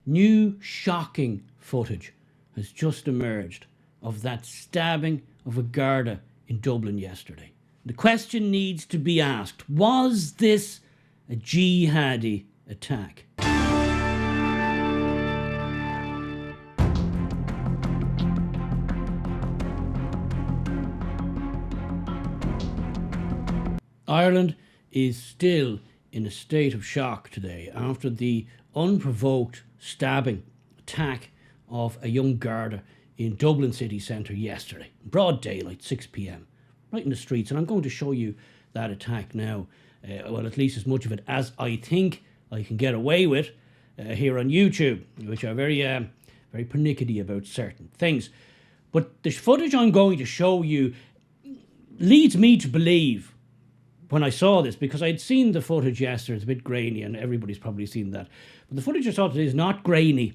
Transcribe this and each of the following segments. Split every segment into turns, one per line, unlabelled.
New shocking footage has just emerged of that stabbing of a Garda in Dublin yesterday. The question needs to be asked, was this a jihadi attack? Ireland is still in a state of shock today after the unprovoked stabbing attack of a young Garda in Dublin city centre yesterday. Broad daylight, 6 p.m, right in the streets. And I'm going to show you that attack now, well, at least as much of it as I think I can get away with here on YouTube, which are very pernickety about certain things. But the footage I'm going to show you leads me to believe, when I saw this, because I'd seen the footage yesterday, it's a bit grainy, and everybody's probably seen that. But the footage I saw today is not grainy.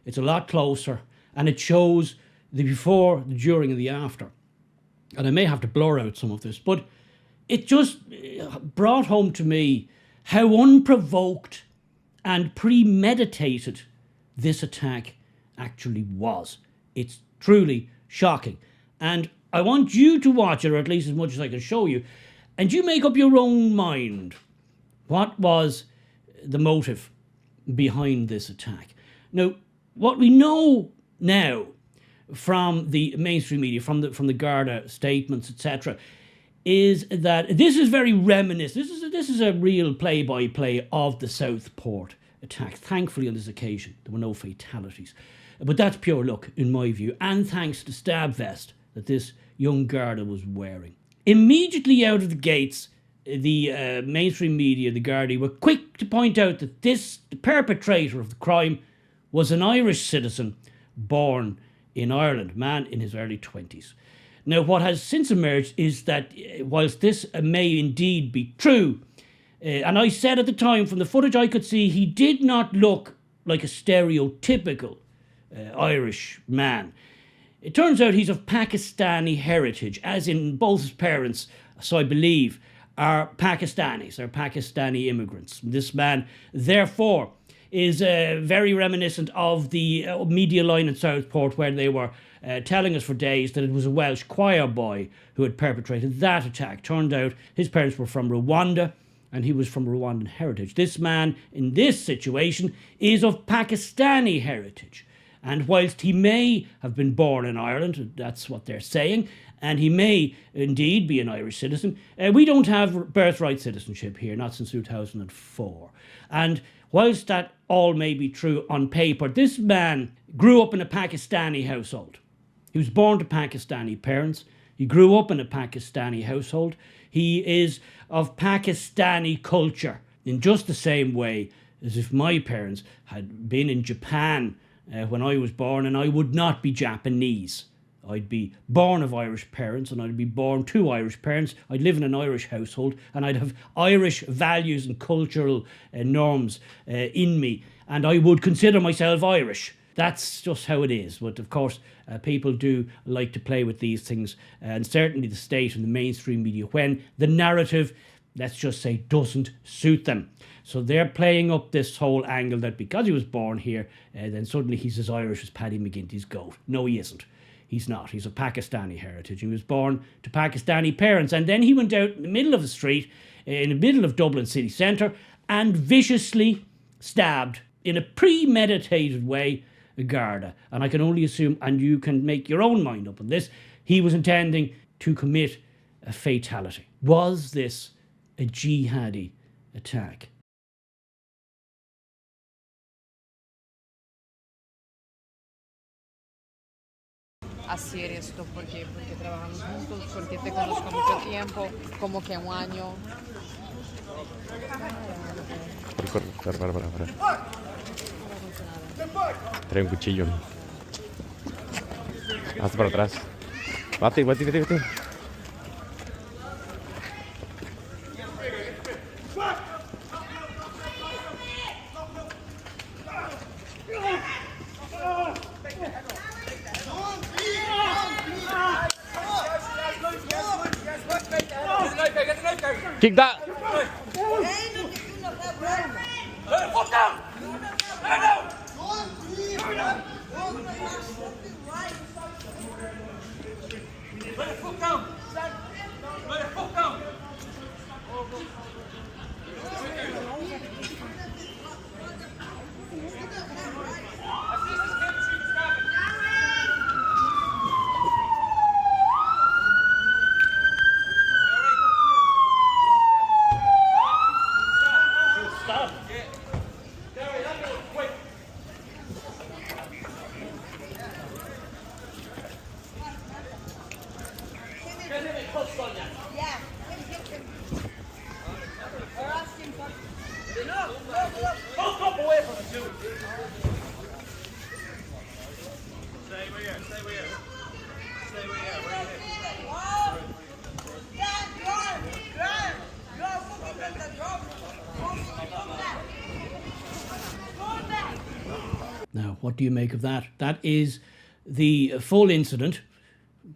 It's a lot closer, and it shows the before, the during, and the after. And I may have to blur out some of this, but it just brought home to me how unprovoked and premeditated this attack actually was. It's truly shocking. And I want you to watch it, or at least as much as I can show you, and you make up your own mind. What was the motive behind this attack? Now, what we know now from the mainstream media, from the Garda statements, etc., is that this is very reminiscent. This is a real play-by-play of the Southport attack. Thankfully, on this occasion, there were no fatalities. But that's pure luck, in my view, and thanks to the stab vest that this young Garda was wearing. Immediately out of the gates, the mainstream media, the Gardaí, were quick to point out that the perpetrator of the crime was an Irish citizen born in Ireland, man in his early 20s. Now, what has since emerged is that whilst this may indeed be true, and I said at the time, from the footage I could see, he did not look like a stereotypical Irish man. It turns out he's of Pakistani heritage, as in both his parents, so I believe, are Pakistanis. They're Pakistani immigrants. This man, therefore, is very reminiscent of the media line in Southport, where they were telling us for days that it was a Welsh choir boy who had perpetrated that attack. Turned out his parents were from Rwanda, and he was from Rwandan heritage. This man, in this situation, is of Pakistani heritage. And whilst he may have been born in Ireland, that's what they're saying, and he may indeed be an Irish citizen, we don't have birthright citizenship here, not since 2004. And whilst that all may be true on paper, this man grew up in a Pakistani household. He was born to Pakistani parents. He grew up in a Pakistani household. He is of Pakistani culture in just the same way as if my parents had been in Japan when I was born, and I would not be Japanese. I'd be born of Irish parents, and I'd be born to Irish parents. I'd live in an Irish household, and I'd have Irish values and cultural norms in me, and I would consider myself Irish. That's just how it is. But of course, people do like to play with these things, and certainly the state and the mainstream media, when the narrative, let's just say, doesn't suit them. So they're playing up this whole angle that because he was born here, then suddenly he's as Irish as Paddy McGinty's goat. No, he isn't. He's not. He's of Pakistani heritage. He was born to Pakistani parents. And then he went out in the middle of the street, in the middle of Dublin city centre, and viciously stabbed, in a premeditated way, a Garda. And I can only assume, and you can make your own mind up on this, he was intending to commit a fatality. Was this a jihadi attack?
Así eres tú, porque trabajamos juntos, porque te conozco mucho tiempo, como que un año.
Para. Trae un cuchillo. Hazte para atrás. Bate. Kick that!
Now, what do you make of that? That is the full incident,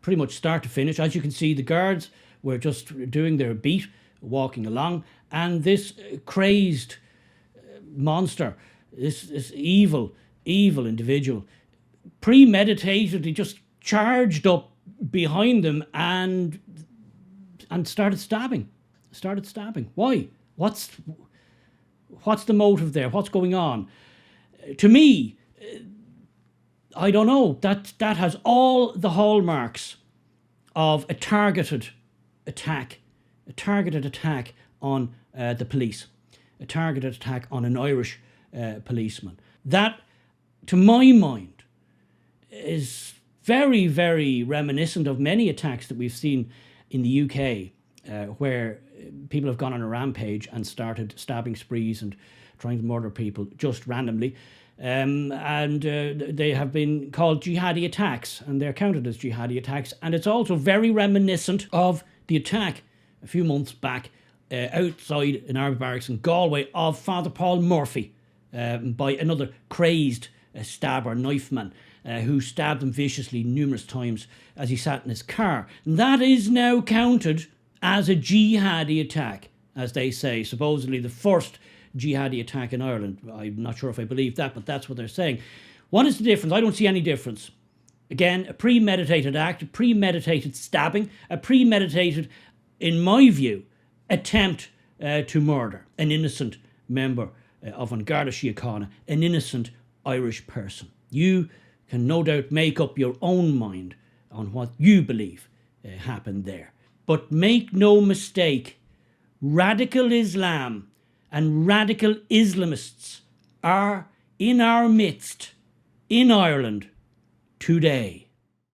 pretty much start to finish. As you can see, the guards were just doing their beat, walking along, and this crazed monster, this evil individual, premeditatedly just charged up behind them and started stabbing. Why? What's the motive there? What's going on? To me, I don't know. That has all the hallmarks of a targeted attack on the police, a targeted attack on an Irish policeman. That, to my mind, is very, very reminiscent of many attacks that we've seen in the UK, where people have gone on a rampage and started stabbing sprees and trying to murder people just randomly. And they have been called jihadi attacks, and they're counted as jihadi attacks. And it's also very reminiscent of the attack a few months back outside an army barracks in Galway of Father Paul Murphy by another crazed stabber, knife man, who stabbed him viciously numerous times as he sat in his car. And that is now counted as a jihadi attack, as they say, supposedly the first jihadi attack in Ireland. I'm not sure if I believe that, but that's what they're saying. What is the difference? I don't see any difference. Again, a premeditated act, a premeditated stabbing, a premeditated, in my view, attempt to murder an innocent member of an Garda Síochána, an innocent Irish person. You can no doubt make up your own mind on what you believe happened there. But make no mistake, radical Islam and radical Islamists are in our midst in Ireland today.